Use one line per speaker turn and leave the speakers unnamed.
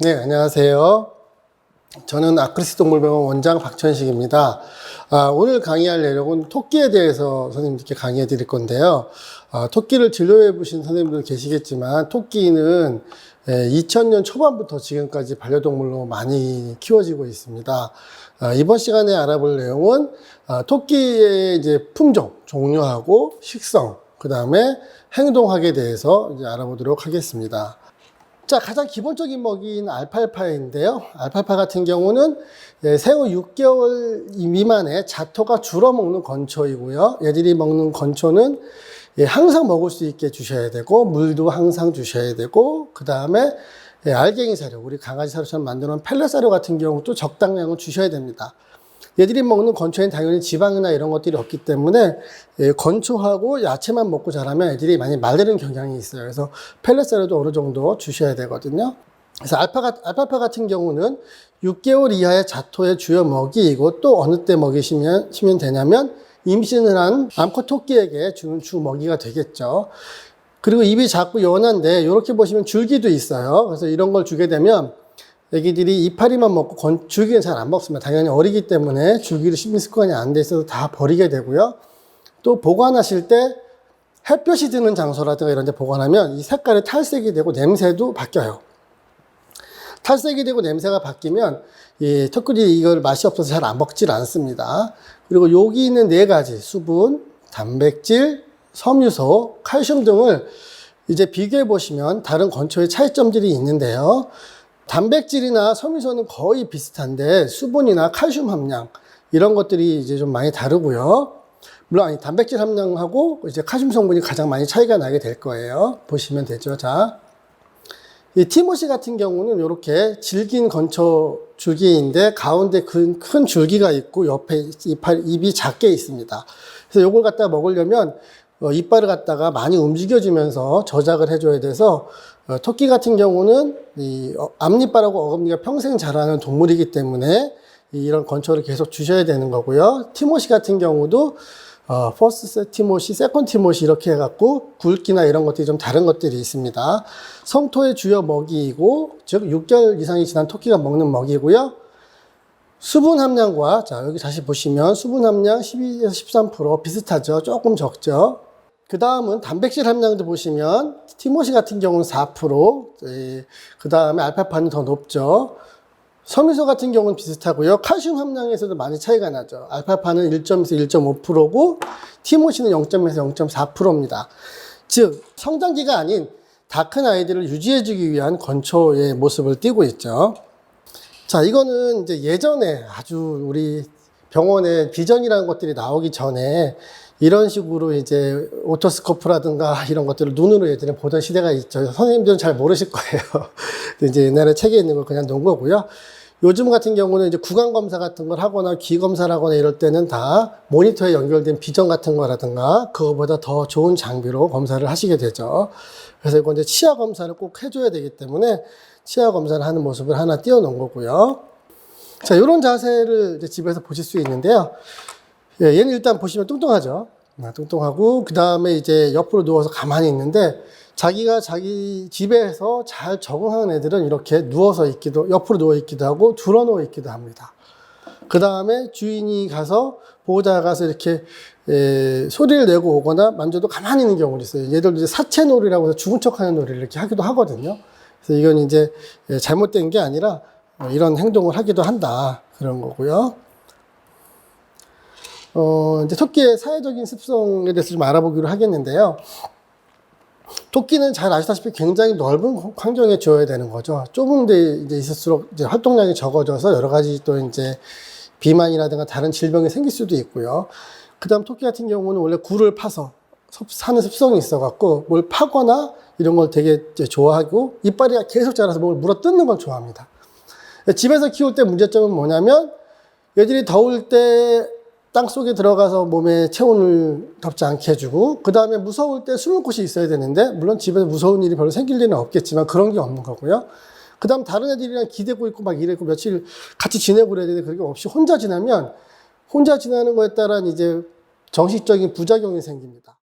네, 안녕하세요. 저는 아크리스 동물병원 원장 박천식입니다. 오늘 강의할 내용은 토끼에 대해서 선생님들께 강의해 드릴 건데요. 토끼를 진료해 보신 선생님들 계시겠지만 토끼는 2000년 초반부터 지금까지 반려동물로 많이 키워지고 있습니다. 이번 시간에 알아볼 내용은 토끼의 이제 품종, 종류하고 식성, 그 다음에 행동학에 대해서 이제 알아보도록 하겠습니다. 자, 가장 기본적인 먹이인 알팔파인데요. 알팔파 같은 경우는 생후 6개월 미만의 자토가 주로 먹는 건초이고요. 얘들이 먹는 건초는 항상 먹을 수 있게 주셔야 되고, 물도 항상 주셔야 되고, 그 다음에 알갱이 사료, 우리 강아지 사료처럼 만드는 펠렛 사료 같은 경우도 적당량을 주셔야 됩니다. 얘들이 먹는 건초에는 당연히 지방이나 이런 것들이 없기 때문에 건초하고 야채만 먹고 자라면 애들이 많이 마르는 경향이 있어요. 그래서 펠렛 사료도 어느 정도 주셔야 되거든요. 그래서 알팔파 같은 경우는 6개월 이하의 자토의 주요 먹이이고, 또 어느 때 먹이시면 되냐면 임신을 한 암컷 토끼에게 주는 주 먹이가 되겠죠. 그리고 입이 작고 연한데 이렇게 보시면 줄기도 있어요. 그래서 이런 걸 주게 되면 애기들이 이파리만 먹고 줄기는 잘 안 먹습니다. 당연히 어리기 때문에 줄기를 씹는 습관이 안 돼 있어서 다 버리게 되고요. 또 보관하실 때 햇볕이 드는 장소라든가 이런 데 보관하면 이 색깔이 탈색이 되고 냄새도 바뀌어요. 탈색이 되고 냄새가 바뀌면 이 토끼들이 이걸 맛이 없어서 잘 안 먹질 않습니다. 그리고 여기 있는 네 가지 수분, 단백질, 섬유소, 칼슘 등을 이제 비교해 보시면 다른 건초의 차이점들이 있는데요. 단백질이나 섬유소는 거의 비슷한데 수분이나 칼슘 함량 이런 것들이 이제 좀 많이 다르고요. 물론 단백질 함량하고 이제 칼슘 성분이 가장 많이 차이가 나게 될 거예요. 보시면 되죠. 자, 이 티모시 같은 경우는 이렇게 질긴 건초 줄기인데 가운데 큰 줄기가 있고 옆에 입이 작게 있습니다. 그래서 이걸 갖다 먹으려면 이빨을 갖다가 많이 움직여주면서 저작을 해줘야 돼서 토끼 같은 경우는 이 앞니빨하고 어금니가 평생 자라는 동물이기 때문에 이런 건초를 계속 주셔야 되는 거고요. 티모시 같은 경우도 퍼스트 티모시, 세컨드 티모시 이렇게 해갖고 굵기나 이런 것들이 좀 다른 것들이 있습니다. 성토의 주요 먹이이고, 즉 6개월 이상이 지난 토끼가 먹는 먹이고요. 수분 함량과, 자 여기 다시 보시면 수분 함량 12에서 13% 비슷하죠. 조금 적죠. 그 다음은 단백질 함량도 보시면 티모시 같은 경우는 4%, 그 다음에 알팔파는 더 높죠. 섬유소 같은 경우는 비슷하고요. 칼슘 함량에서도 많이 차이가 나죠. 알팔파는 1.에서 1.5%고 티모시는 0.에서 0.4%입니다. 즉 성장기가 아닌 다 큰 아이들을 유지해주기 위한 건초의 모습을 띠고 있죠. 자, 이거는 이제 예전에 아주 우리 병원에 비전이라는 것들이 나오기 전에 이런 식으로 이제 오토스코프라든가 이런 것들을 눈으로 예전에 보던 시대가 있죠. 선생님들은 잘 모르실 거예요. 이제 옛날에 책에 있는 걸 그냥 놓은 거고요. 요즘 같은 경우는 이제 구강 검사 같은 걸 하거나 귀 검사를 하거나 이럴 때는 다 모니터에 연결된 비전 같은 거라든가 그거보다 더 좋은 장비로 검사를 하시게 되죠. 그래서 이거 이제 치아 검사를 꼭 해줘야 되기 때문에 치아 검사를 하는 모습을 하나 띄워 놓은 거고요. 자, 이런 자세를 이제 집에서 보실 수 있는데요. 얘는 일단 보시면 뚱뚱하죠. 뚱뚱하고, 그 다음에 이제 옆으로 누워서 가만히 있는데, 자기가 자기 집에서 잘 적응하는 애들은 이렇게 누워서 있기도, 옆으로 누워 있기도 하고, 들어 누워 있기도 합니다. 그 다음에 주인이 가서, 보호자가 가서 이렇게, 소리를 내고 오거나 만져도 가만히 있는 경우도 있어요. 얘들도 이제 사체놀이라고 해서 죽은 척 하는 놀이를 이렇게 하기도 하거든요. 그래서 이건 이제 잘못된 게 아니라, 이런 행동을 하기도 한다. 그런 거고요. 이제 토끼의 사회적인 습성에 대해서 좀 알아보기로 하겠는데요. 토끼는 잘 아시다시피 굉장히 넓은 환경에 지어야 되는 거죠. 좁은 데 이제 있을수록 이제 활동량이 적어져서 여러 가지 또 이제 비만이라든가 다른 질병이 생길 수도 있고요. 그 다음 토끼 같은 경우는 원래 굴을 파서 사는 습성이 있어갖고 뭘 파거나 이런 걸 되게 좋아하고 이빨이 계속 자라서 뭘 물어 뜯는 걸 좋아합니다. 집에서 키울 때 문제점은 뭐냐면 얘들이 더울 때 땅속에 들어가서 몸에 체온을 덥지 않게 해주고, 그 다음에 무서울 때 숨을 곳이 있어야 되는데, 물론 집에서 무서운 일이 별로 생길 일은 없겠지만 그런 게 없는 거고요. 그 다음 다른 애들이랑 기대고 있고 막 이랬고 며칠 같이 지내고 그래야 되는데 그게 없이 혼자 지나면 혼자 지나는 거에 따른 이제 정신적인 부작용이 생깁니다.